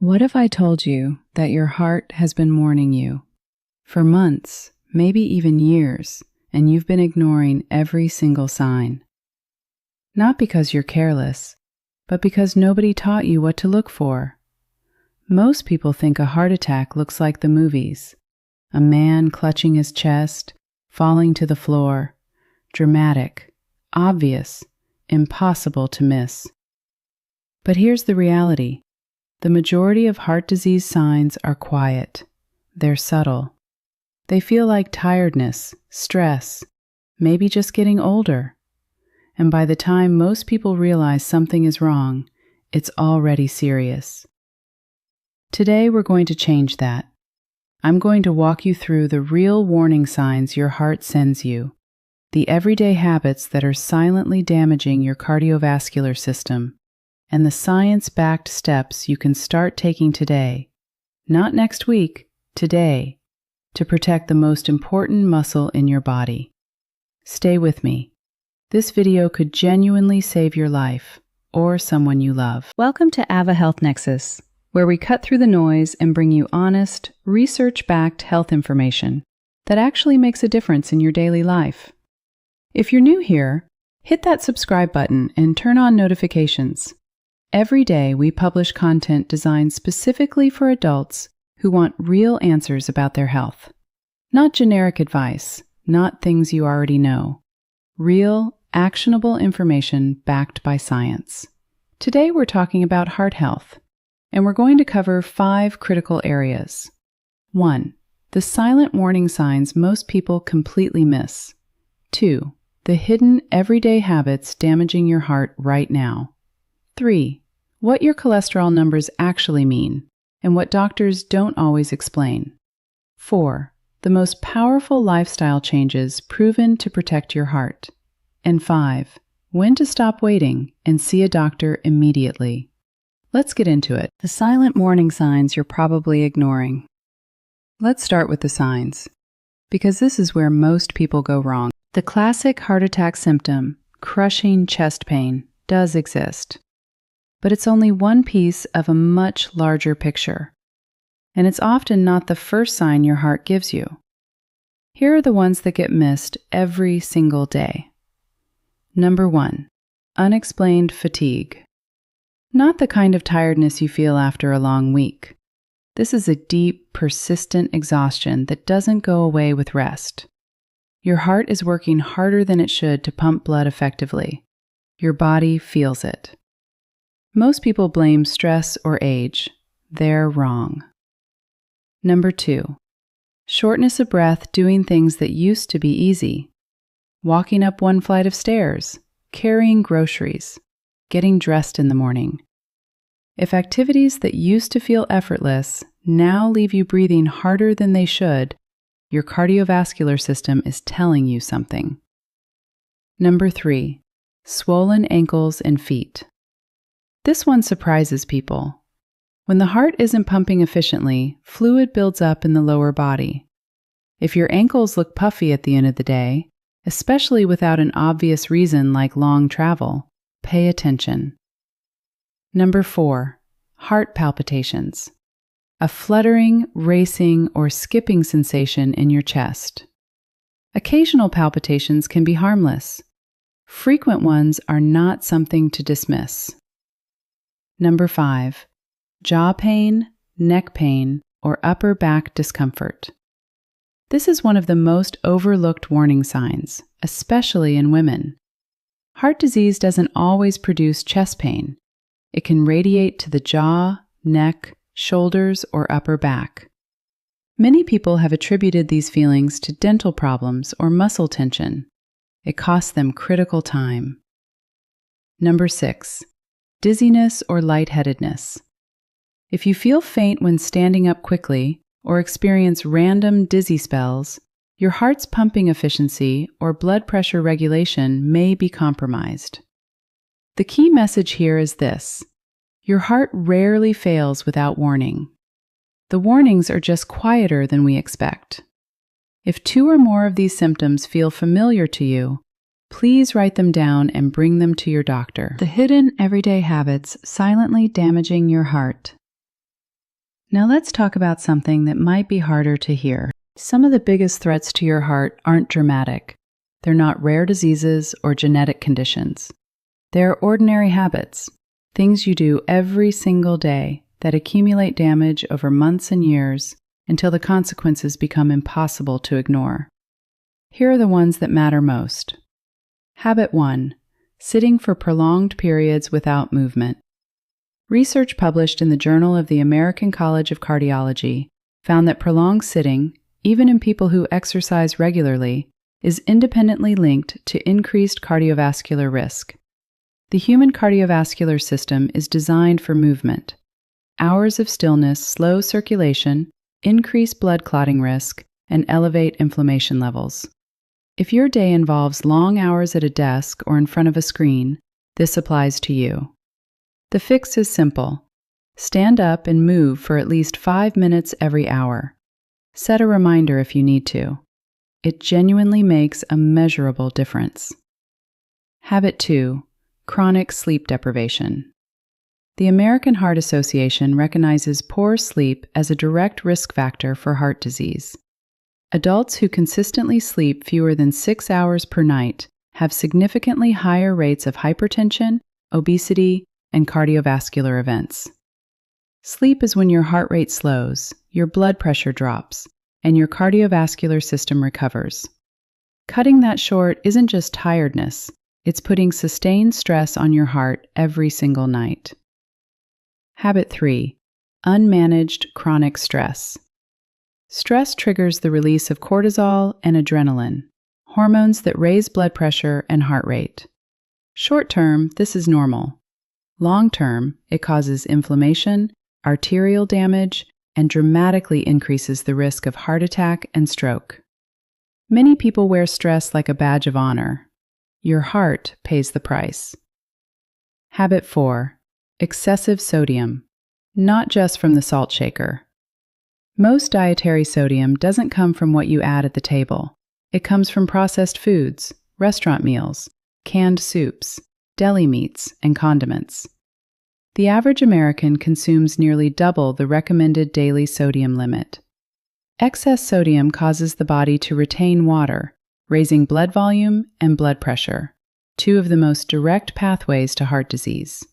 What if I told you that your heart has been warning you for months, maybe even years, and you've been ignoring every single sign? Not because you're careless, but because nobody taught you what to look for. Most people think a heart attack looks like the movies. A man clutching his chest, falling to the floor. Dramatic, obvious, impossible to miss. But here's the reality. The majority of heart disease signs are quiet. They're subtle. They feel like tiredness, stress, maybe just getting older. And by the time most people realize something is wrong, it's already serious. Today we're going to change that. I'm going to walk you through the real warning signs your heart sends you, the everyday habits that are silently damaging your cardiovascular system, and the science-backed steps you can start taking today, not next week, today, to protect the most important muscle in your body. Stay with me. This video could genuinely save your life or someone you love. Welcome to Ava Health Nexus, where we cut through the noise and bring you honest, research-backed health information that actually makes a difference in your daily life. If you're new here, hit that subscribe button and turn on notifications. Every day we publish content designed specifically for adults who want real answers about their health. Not generic advice, not things you already know. Real, actionable information backed by science. Today we're talking about heart health, and we're going to cover 5 critical areas. 1. The silent warning signs most people completely miss. 2. The hidden everyday habits damaging your heart right now. 3. What your cholesterol numbers actually mean, and what doctors don't always explain. 4. The most powerful lifestyle changes proven to protect your heart. And 5. When to stop waiting and see a doctor immediately. Let's get into it. The silent warning signs you're probably ignoring. Let's start with the signs, because this is where most people go wrong. The classic heart attack symptom, crushing chest pain, does exist. But it's only one piece of a much larger picture. And it's often not the first sign your heart gives you. Here are the ones that get missed every single day. Number 1. Unexplained fatigue. Not the kind of tiredness you feel after a long week. This is a deep, persistent exhaustion that doesn't go away with rest. Your heart is working harder than it should to pump blood effectively. Your body feels it. Most people blame stress or age. They're wrong. Number 2. Shortness of breath doing things that used to be easy. Walking up one flight of stairs, carrying groceries, getting dressed in the morning. If activities that used to feel effortless now leave you breathing harder than they should, your cardiovascular system is telling you something. Number 3. Swollen ankles and feet. This one surprises people. When the heart isn't pumping efficiently, fluid builds up in the lower body. If your ankles look puffy at the end of the day, especially without an obvious reason like long travel, pay attention. Number 4. Heart palpitations. A fluttering, racing, or skipping sensation in your chest. Occasional palpitations can be harmless. Frequent ones are not something to dismiss. Number 5. Jaw pain, neck pain, or upper back discomfort. This is one of the most overlooked warning signs, especially in women. Heart disease doesn't always produce chest pain. It can radiate to the jaw, neck, shoulders, or upper back. Many people have attributed these feelings to dental problems or muscle tension. It costs them critical time. Number 6. Dizziness or lightheadedness. If you feel faint when standing up quickly or experience random dizzy spells, your heart's pumping efficiency or blood pressure regulation may be compromised. The key message here is this: your heart rarely fails without warning. The warnings are just quieter than we expect. If 2 or more of these symptoms feel familiar to you, please write them down and bring them to your doctor. The hidden everyday habits silently damaging your heart. Now let's talk about something that might be harder to hear. Some of the biggest threats to your heart aren't dramatic. They're not rare diseases or genetic conditions. They're ordinary habits, things you do every single day that accumulate damage over months and years until the consequences become impossible to ignore. Here are the ones that matter most. Habit 1. Sitting for prolonged periods without movement. Research published in the Journal of the American College of Cardiology found that prolonged sitting, even in people who exercise regularly, is independently linked to increased cardiovascular risk. The human cardiovascular system is designed for movement. Hours of stillness slow circulation, increase blood clotting risk, and elevate inflammation levels. If your day involves long hours at a desk or in front of a screen, this applies to you. The fix is simple. Stand up and move for at least 5 minutes every hour. Set a reminder if you need to. It genuinely makes a measurable difference. Habit 2. Chronic sleep deprivation. The American Heart Association recognizes poor sleep as a direct risk factor for heart disease. Adults who consistently sleep fewer than 6 hours per night have significantly higher rates of hypertension, obesity, and cardiovascular events. Sleep is when your heart rate slows, your blood pressure drops, and your cardiovascular system recovers. Cutting that short isn't just tiredness, it's putting sustained stress on your heart every single night. Habit 3. Unmanaged chronic stress. Stress triggers the release of cortisol and adrenaline, hormones that raise blood pressure and heart rate. Short term, this is normal. Long term, it causes inflammation, arterial damage, and dramatically increases the risk of heart attack and stroke. Many people wear stress like a badge of honor. Your heart pays the price. Habit 4. Excessive sodium, not just from the salt shaker. Most dietary sodium doesn't come from what you add at the table. It comes from processed foods, restaurant meals, canned soups, deli meats, and condiments. The average American consumes nearly double the recommended daily sodium limit. Excess sodium causes the body to retain water, raising blood volume and blood pressure, two of the most direct pathways to heart disease.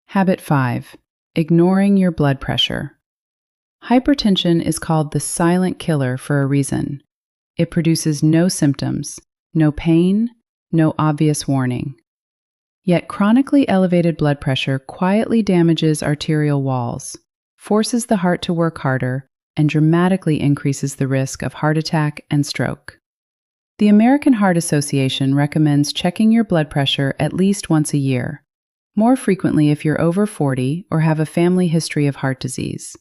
Habit 5. Ignoring your blood pressure. Hypertension is called the silent killer for a reason. It produces no symptoms, no pain, no obvious warning. Yet chronically elevated blood pressure quietly damages arterial walls, forces the heart to work harder, and dramatically increases the risk of heart attack and stroke. The American Heart Association recommends checking your blood pressure at least once a year, more frequently if you're over 40 or have a family history of heart disease.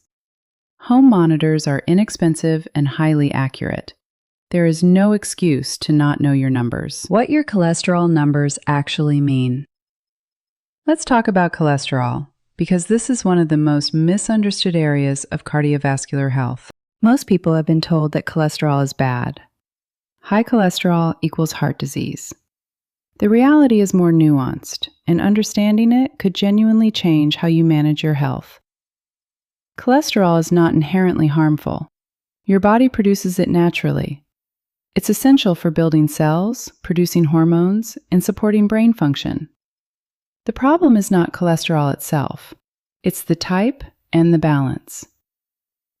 Home monitors are inexpensive and highly accurate. There is no excuse to not know your numbers. What your cholesterol numbers actually mean. Let's talk about cholesterol, because this is one of the most misunderstood areas of cardiovascular health. Most people have been told that cholesterol is bad. High cholesterol equals heart disease. The reality is more nuanced, and understanding it could genuinely change how you manage your health. Cholesterol is not inherently harmful. Your body produces it naturally. It's essential for building cells, producing hormones, and supporting brain function. The problem is not cholesterol itself. It's the type and the balance.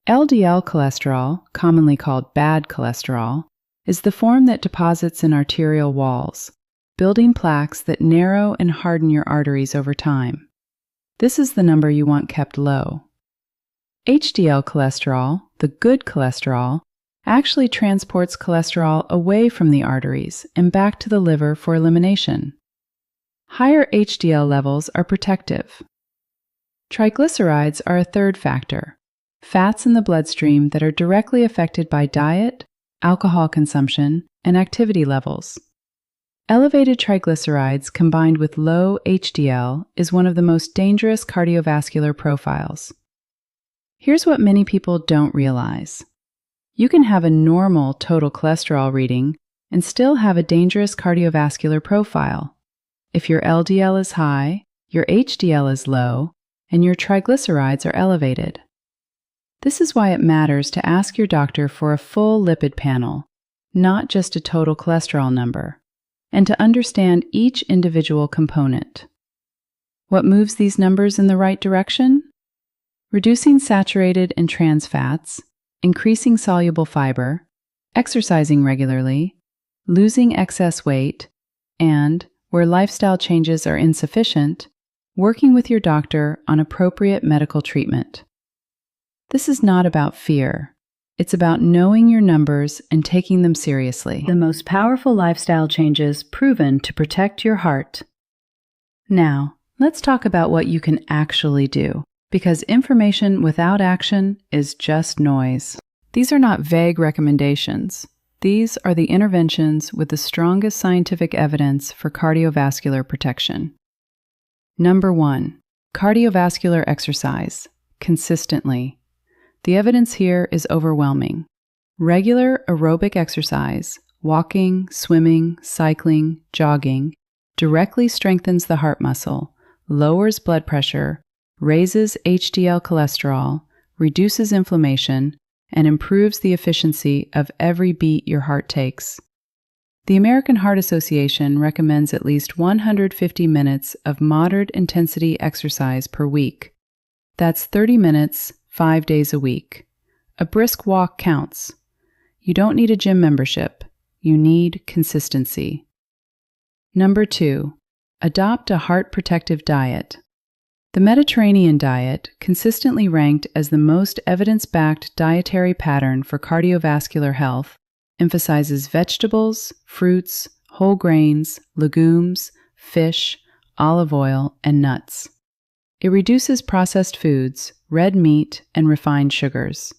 LDL cholesterol, commonly called bad cholesterol, is the form that deposits in arterial walls, building plaques that narrow and harden your arteries over time. This is the number you want kept low. HDL cholesterol, the good cholesterol, actually transports cholesterol away from the arteries and back to the liver for elimination. Higher HDL levels are protective. Triglycerides are a third factor, fats in the bloodstream that are directly affected by diet, alcohol consumption, and activity levels. Elevated triglycerides combined with low HDL is one of the most dangerous cardiovascular profiles. Here's what many people don't realize. You can have a normal total cholesterol reading and still have a dangerous cardiovascular profile. If your LDL is high, your HDL is low, and your triglycerides are elevated. This is why it matters to ask your doctor for a full lipid panel, not just a total cholesterol number, and to understand each individual component. What moves these numbers in the right direction? Reducing saturated and trans fats, increasing soluble fiber, exercising regularly, losing excess weight, and, where lifestyle changes are insufficient, working with your doctor on appropriate medical treatment. This is not about fear. It's about knowing your numbers and taking them seriously. The most powerful lifestyle changes proven to protect your heart. Now, let's talk about what you can actually do, because information without action is just noise. These are not vague recommendations. These are the interventions with the strongest scientific evidence for cardiovascular protection. Number 1. Cardiovascular exercise, consistently. The evidence here is overwhelming. Regular aerobic exercise, walking, swimming, cycling, jogging, directly strengthens the heart muscle, lowers blood pressure, raises HDL cholesterol, reduces inflammation, and improves the efficiency of every beat your heart takes. The American Heart Association recommends at least 150 minutes of moderate intensity exercise per week. That's 30 minutes, 5 days a week. A brisk walk counts. You don't need a gym membership. You need consistency. Number 2. Adopt a heart-protective diet. The Mediterranean diet, consistently ranked as the most evidence-backed dietary pattern for cardiovascular health, emphasizes vegetables, fruits, whole grains, legumes, fish, olive oil, and nuts. It reduces processed foods, red meat, and refined sugars.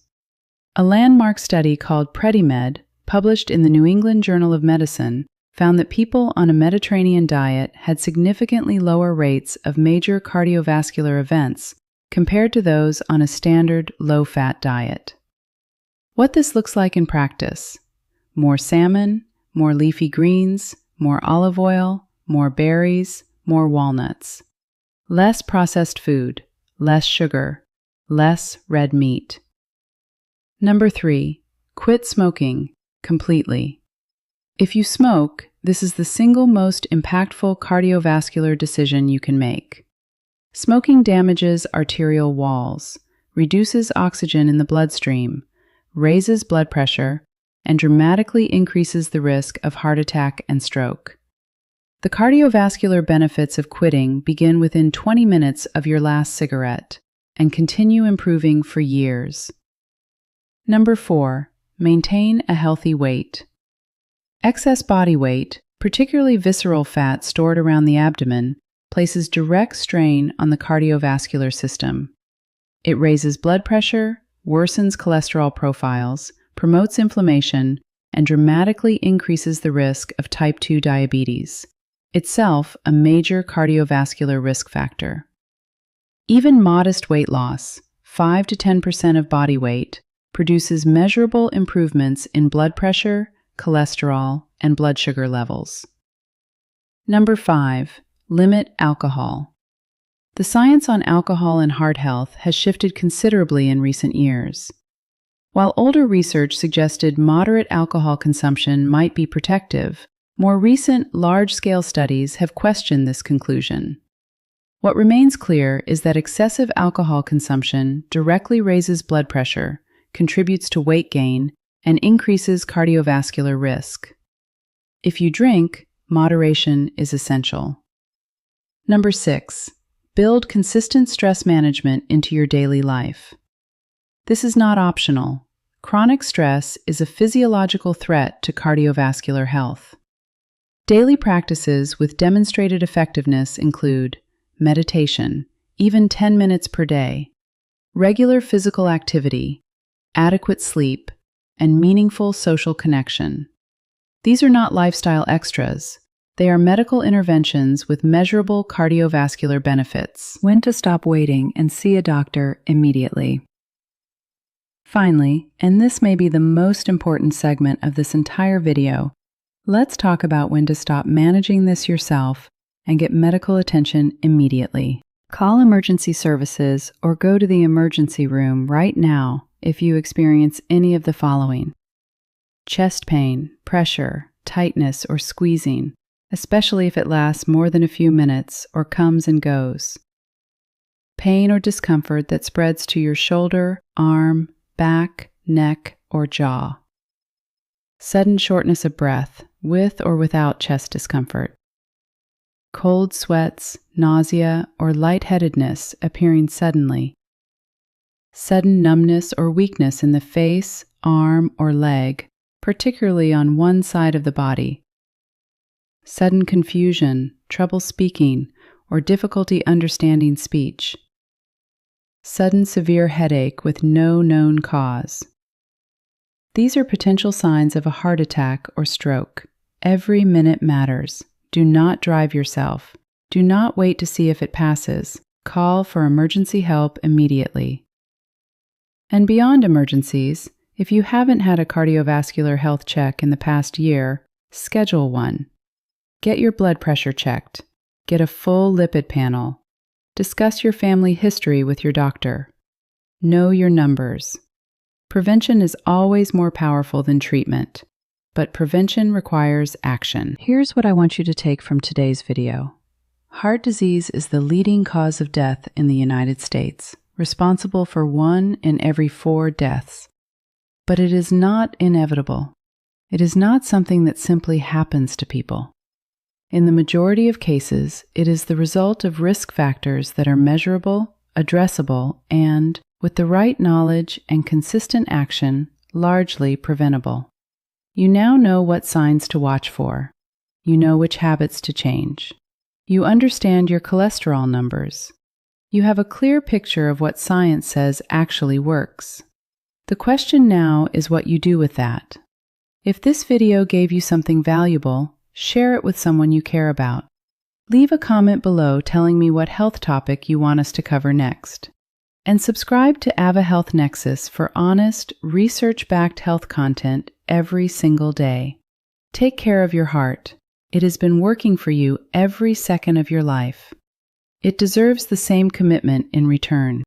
A landmark study called PrediMed, published in the New England Journal of Medicine, found that people on a Mediterranean diet had significantly lower rates of major cardiovascular events compared to those on a standard low-fat diet. What this looks like in practice: more salmon, more leafy greens, more olive oil, more berries, more walnuts. Less processed food, less sugar, less red meat. Number 3. Quit smoking completely. If you smoke, this is the single most impactful cardiovascular decision you can make. Smoking damages arterial walls, reduces oxygen in the bloodstream, raises blood pressure, and dramatically increases the risk of heart attack and stroke. The cardiovascular benefits of quitting begin within 20 minutes of your last cigarette and continue improving for years. Number 4. Maintain a healthy weight. Excess body weight, particularly visceral fat stored around the abdomen, places direct strain on the cardiovascular system. It raises blood pressure, worsens cholesterol profiles, promotes inflammation, and dramatically increases the risk of type 2 diabetes, itself a major cardiovascular risk factor. Even modest weight loss, 5 to 10% of body weight, produces measurable improvements in blood pressure, cholesterol, and blood sugar levels. Number 5. Limit alcohol. The science on alcohol and heart health has shifted considerably in recent years. While older research suggested moderate alcohol consumption might be protective, more recent large-scale studies have questioned this conclusion. What remains clear is that excessive alcohol consumption directly raises blood pressure, contributes to weight gain, and increases cardiovascular risk. If you drink, moderation is essential. Number 6. Build consistent stress management into your daily life. This is not optional. Chronic stress is a physiological threat to cardiovascular health. Daily practices with demonstrated effectiveness include meditation, even 10 minutes per day, regular physical activity, adequate sleep, and meaningful social connection. These are not lifestyle extras. They are medical interventions with measurable cardiovascular benefits. When to stop waiting and see a doctor immediately. Finally, and this may be the most important segment of this entire video, let's talk about when to stop managing this yourself and get medical attention immediately. Call emergency services or go to the emergency room right now if you experience any of the following: chest pain, pressure, tightness, or squeezing, especially if it lasts more than a few minutes or comes and goes. Pain or discomfort that spreads to your shoulder, arm, back, neck, or jaw. Sudden shortness of breath, with or without chest discomfort. Cold sweats, nausea, or lightheadedness appearing suddenly. Sudden numbness or weakness in the face, arm, or leg, particularly on one side of the body. Sudden confusion, trouble speaking, or difficulty understanding speech. Sudden severe headache with no known cause. These are potential signs of a heart attack or stroke. Every minute matters. Do not drive yourself. Do not wait to see if it passes. Call for emergency help immediately. And beyond emergencies, if you haven't had a cardiovascular health check in the past year, schedule one. Get your blood pressure checked. Get a full lipid panel. Discuss your family history with your doctor. Know your numbers. Prevention is always more powerful than treatment, but prevention requires action. Here's what I want you to take from today's video. Heart disease is the leading cause of death in the United States, responsible for 1 in every 4 deaths. But it is not inevitable. It is not something that simply happens to people. In the majority of cases, it is the result of risk factors that are measurable, addressable, and, with the right knowledge and consistent action, largely preventable. You now know what signs to watch for. You know which habits to change. You understand your cholesterol numbers. You have a clear picture of what science says actually works. The question now is what you do with that. If this video gave you something valuable, share it with someone you care about. Leave a comment below telling me what health topic you want us to cover next. And subscribe to Ava Health Nexus for honest, research-backed health content every single day. Take care of your heart. It has been working for you every second of your life. It deserves the same commitment in return.